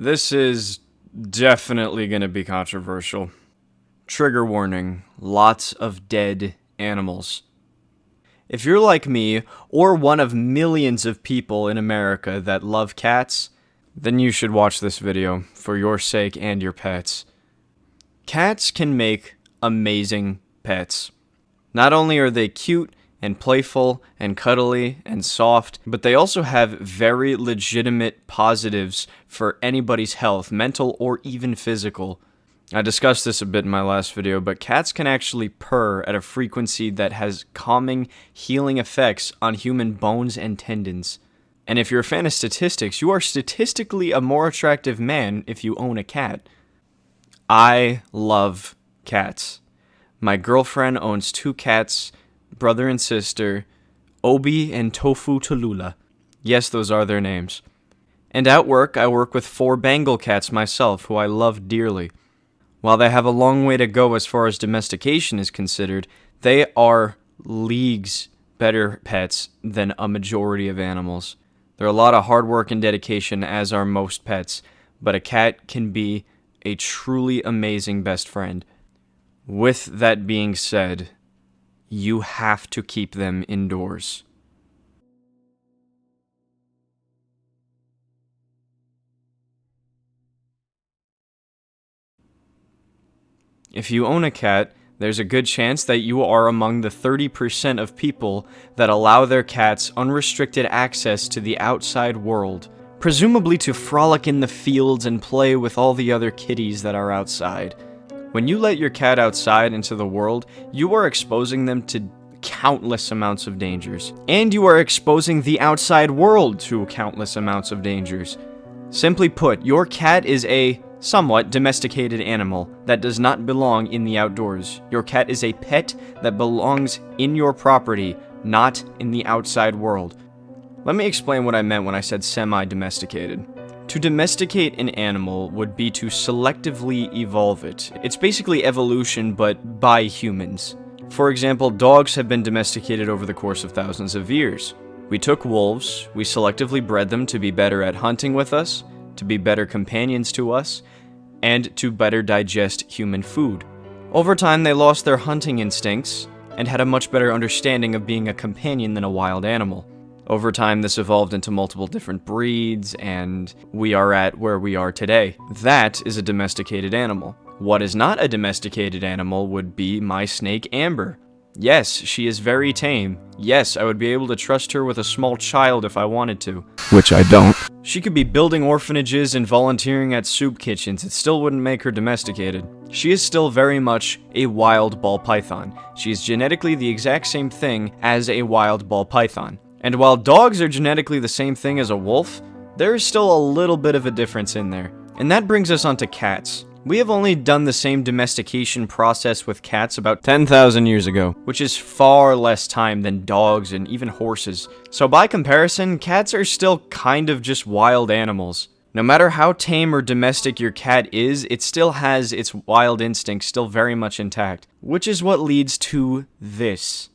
This is definitely going to be controversial. Trigger warning, lots of dead animals. If you're like me, or one of millions of people in America that love cats, then you should watch this video for your sake and your pets. Cats can make amazing pets. Not only are they cute and playful and cuddly and soft, but they also have very legitimate positives for anybody's health, mental or even physical. I discussed this a bit in my last video, but cats can actually purr at a frequency that has calming, healing effects on human bones and tendons. And if you're a fan of statistics, you are statistically a more attractive man if you own a cat. I love cats. My girlfriend owns 2 cats, brother and sister, Obi and Tofu Tallulah. Yes, those are their names. And at work, I work with 4 Bengal cats myself, who I love dearly. While they have a long way to go as far as domestication is considered, they are leagues better pets than a majority of animals. They're a lot of hard work and dedication, as are most pets, but a cat can be a truly amazing best friend. With that being said, you have to keep them indoors. If you own a cat, there's a good chance that you are among the 30% of people that allow their cats unrestricted access to the outside world, presumably to frolic in the fields and play with all the other kitties that are outside. When you let your cat outside into the world, you are exposing them to countless amounts of dangers. And you are exposing the outside world to countless amounts of dangers. Simply put, your cat is a somewhat domesticated animal that does not belong in the outdoors. Your cat is a pet that belongs in your property, not in the outside world. Let me explain what I meant when I said semi-domesticated. To domesticate an animal would be to selectively evolve it. It's basically evolution, but by humans. For example, dogs have been domesticated over the course of thousands of years. We took wolves, we selectively bred them to be better at hunting with us, to be better companions to us, and to better digest human food. Over time, they lost their hunting instincts and had a much better understanding of being a companion than a wild animal. Over time, this evolved into multiple different breeds, and we are at where we are today. That is a domesticated animal. What is not a domesticated animal would be my snake Amber. Yes, she is very tame. Yes, I would be able to trust her with a small child if I wanted to. Which I don't. She could be building orphanages and volunteering at soup kitchens. It still wouldn't make her domesticated. She is still very much a wild ball python. She is genetically the exact same thing as a wild ball python. And while dogs are genetically the same thing as a wolf, there is still a little bit of a difference in there. And that brings us onto cats. We have only done the same domestication process with cats about 10,000 years ago, which is far less time than dogs and even horses. So by comparison, cats are still kind of just wild animals. No matter how tame or domestic your cat is, it still has its wild instincts still very much intact, which is what leads to this.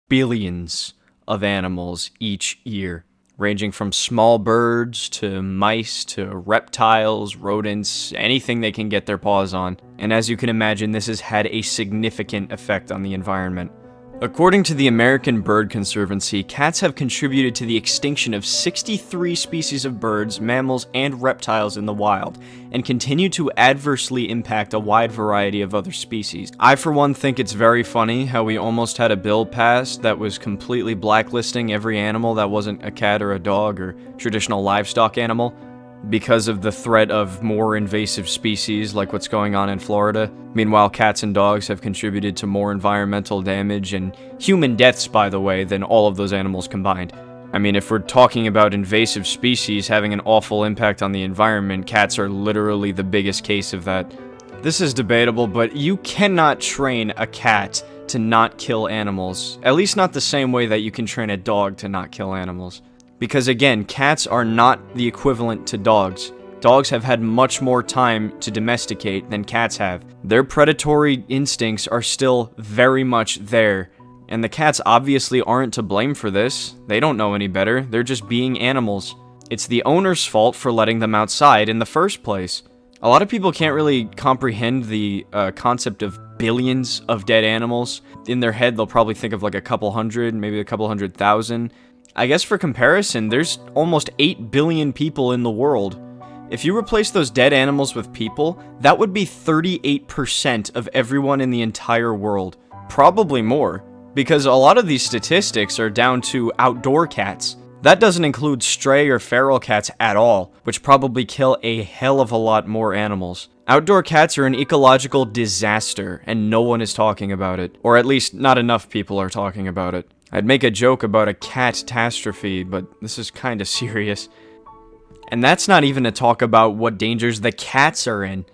billions of animals each year, ranging from small birds to mice to reptiles, rodents, anything they can get their paws on. And as you can imagine, this has had a significant effect on the environment. According to the American Bird Conservancy, cats have contributed to the extinction of 63 species of birds, mammals, and reptiles in the wild, and continue to adversely impact a wide variety of other species. I, for one, think it's very funny how we almost had a bill passed that was completely blacklisting every animal that wasn't a cat or a dog or traditional livestock animal, because of the threat of more invasive species like what's going on in Florida. Meanwhile, cats and dogs have contributed to more environmental damage and human deaths, by the way, than all of those animals combined. I mean, if we're talking about invasive species having an awful impact on the environment, cats are literally the biggest case of that. This is debatable, but you cannot train a cat to not kill animals, at least not the same way that you can train a dog to not kill animals. Because again, cats are not the equivalent to dogs. Dogs have had much more time to domesticate than cats have. Their predatory instincts are still very much there. And the cats obviously aren't to blame for this. They don't know any better. They're just being animals. It's the owner's fault for letting them outside in the first place. A lot of people can't really comprehend the concept of billions of dead animals. In their head, they'll probably think of like a couple hundred, maybe a couple 100,000. I guess for comparison, there's almost 8 billion people in the world. If you replace those dead animals with people, that would be 38% of everyone in the entire world. Probably more, because a lot of these statistics are down to outdoor cats. That doesn't include stray or feral cats at all, which probably kill a hell of a lot more animals. Outdoor cats are an ecological disaster, and no one is talking about it. Or at least, not enough people are talking about it. I'd make a joke about a catastrophe, but this is kinda serious. And that's not even to talk about what dangers the cats are in.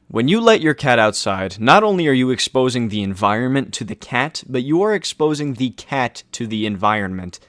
When you let your cat outside, not only are you exposing the environment to the cat, but you are exposing the cat to the environment.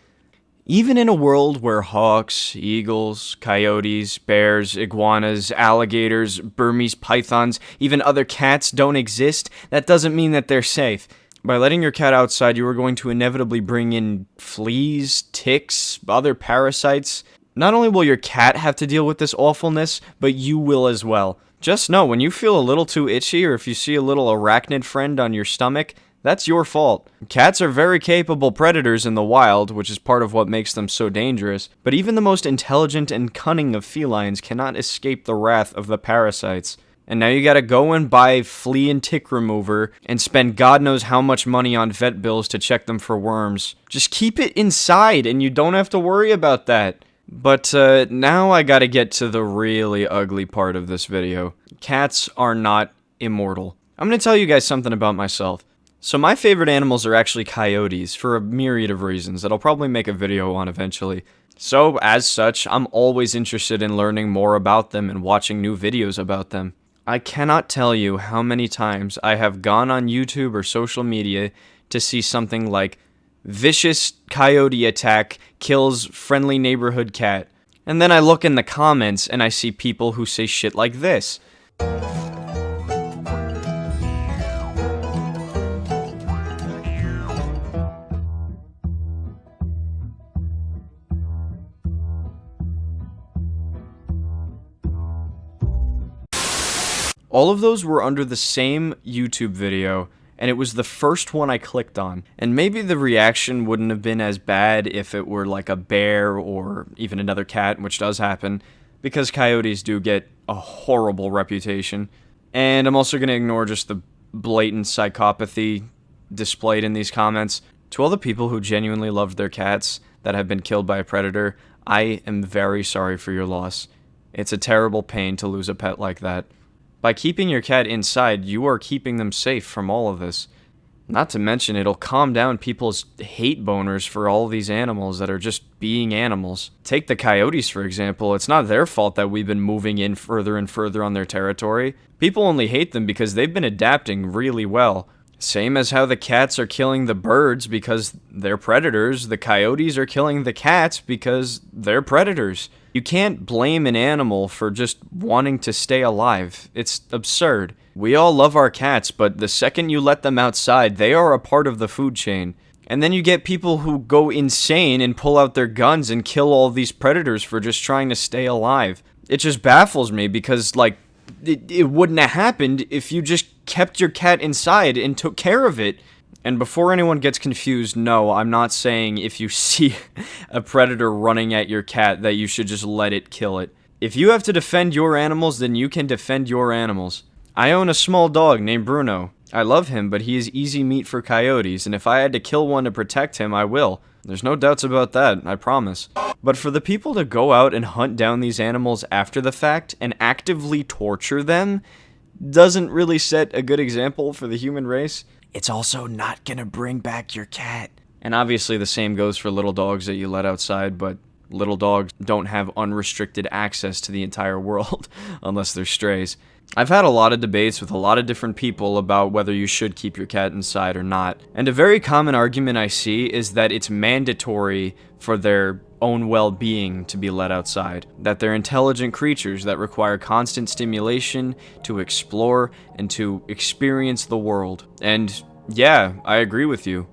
Even in a world where hawks, eagles, coyotes, bears, iguanas, alligators, Burmese pythons, even other cats don't exist, that doesn't mean that they're safe. By letting your cat outside, you are going to inevitably bring in fleas, ticks, other parasites. Not only will your cat have to deal with this awfulness, but you will as well. Just know, when you feel a little too itchy, or if you see a little arachnid friend on your stomach, that's your fault. Cats are very capable predators in the wild, which is part of what makes them so dangerous, but even the most intelligent and cunning of felines cannot escape the wrath of the parasites. And now you gotta go and buy flea and tick remover, and spend God knows how much money on vet bills to check them for worms. Just keep it inside, and you don't have to worry about that. But now I gotta get to the really ugly part of this video. Cats are not immortal. I'm gonna tell you guys something about myself. So my favorite animals are actually coyotes, for a myriad of reasons that I'll probably make a video on eventually. So, as such, I'm always interested in learning more about them and watching new videos about them. I cannot tell you how many times I have gone on YouTube or social media to see something like, vicious coyote attack kills friendly neighborhood cat. And then I look in the comments and I see people who say shit like this. All of those were under the same YouTube video, and it was the first one I clicked on. And maybe the reaction wouldn't have been as bad if it were like a bear or even another cat, which does happen, because coyotes do get a horrible reputation. And I'm also going to ignore just the blatant psychopathy displayed in these comments. To all the people who genuinely loved their cats that have been killed by a predator, I am very sorry for your loss. It's a terrible pain to lose a pet like that. By keeping your cat inside, you are keeping them safe from all of this. Not to mention, it'll calm down people's hate boners for all these animals that are just being animals. Take the coyotes, for example. It's not their fault that we've been moving in further and further on their territory. People only hate them because they've been adapting really well. Same as how the cats are killing the birds because they're predators, the coyotes are killing the cats because they're predators. You can't blame an animal for just wanting to stay alive. It's absurd. We all love our cats, but the second you let them outside, they are a part of the food chain. And then you get people who go insane and pull out their guns and kill all these predators for just trying to stay alive. It just baffles me because, like, it wouldn't have happened if you just kept your cat inside and took care of it. And before anyone gets confused, no, I'm not saying if you see a predator running at your cat that you should just let it kill it. If you have to defend your animals, then you can defend your animals. I own a small dog named Bruno. I love him, but he is easy meat for coyotes, and if I had to kill one to protect him, I will. There's no doubts about that, I promise. But for the people to go out and hunt down these animals after the fact and actively torture them doesn't really set a good example for the human race. It's also not gonna bring back your cat. And obviously the same goes for little dogs that you let outside, but little dogs don't have unrestricted access to the entire world unless they're strays. I've had a lot of debates with a lot of different people about whether you should keep your cat inside or not. And a very common argument I see is that it's mandatory for their own well-being to be let outside. That they're intelligent creatures that require constant stimulation to explore and to experience the world. And yeah, I agree with you.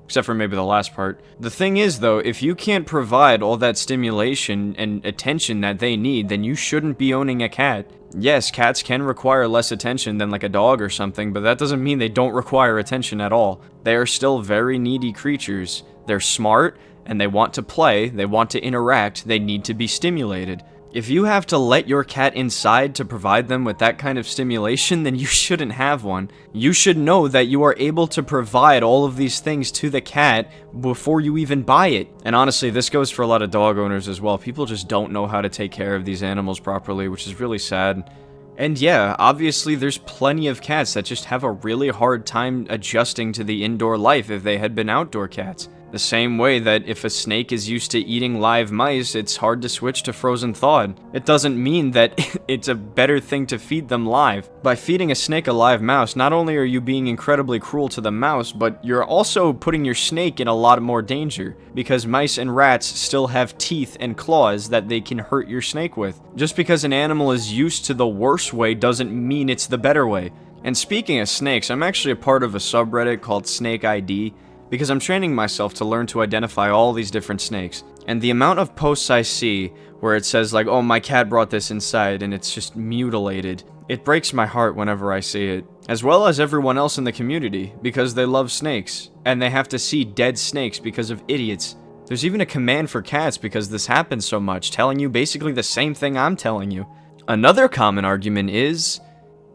Except for maybe the last part. The thing is, though, if you can't provide all that stimulation and attention that they need, then you shouldn't be owning a cat. Yes, cats can require less attention than like a dog or something, but that doesn't mean they don't require attention at all. They are still very needy creatures. They're smart, and they want to play, they want to interact, they need to be stimulated. If you have to let your cat inside to provide them with that kind of stimulation, then you shouldn't have one. You should know that you are able to provide all of these things to the cat before you even buy it. And honestly, this goes for a lot of dog owners as well. People just don't know how to take care of these animals properly, which is really sad. And yeah, obviously there's plenty of cats that just have a really hard time adjusting to the indoor life if they had been outdoor cats. The same way that if a snake is used to eating live mice, it's hard to switch to frozen thawed. It doesn't mean that it's a better thing to feed them live. By feeding a snake a live mouse, not only are you being incredibly cruel to the mouse, but you're also putting your snake in a lot more danger, because mice and rats still have teeth and claws that they can hurt your snake with. Just because an animal is used to the worst way doesn't mean it's the better way. And speaking of snakes, I'm actually a part of a subreddit called Snake ID, because I'm training myself to learn to identify all these different snakes. And the amount of posts I see where it says like, oh, my cat brought this inside and it's just mutilated, it breaks my heart whenever I see it. As well as everyone else in the community, because they love snakes, and they have to see dead snakes because of idiots. There's even a command for cats because this happens so much, telling you basically the same thing I'm telling you. Another common argument is,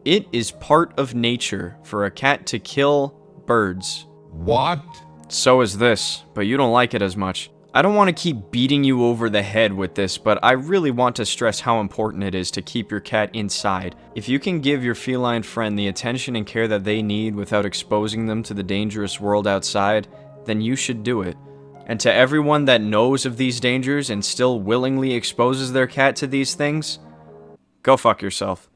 it is part of nature for a cat to kill birds. What? So is this, but you don't like it as much. I don't want to keep beating you over the head with this, but I really want to stress how important it is to keep your cat inside. If you can give your feline friend the attention and care that they need without exposing them to the dangerous world outside, then you should do it. And to everyone that knows of these dangers and still willingly exposes their cat to these things, go fuck yourself.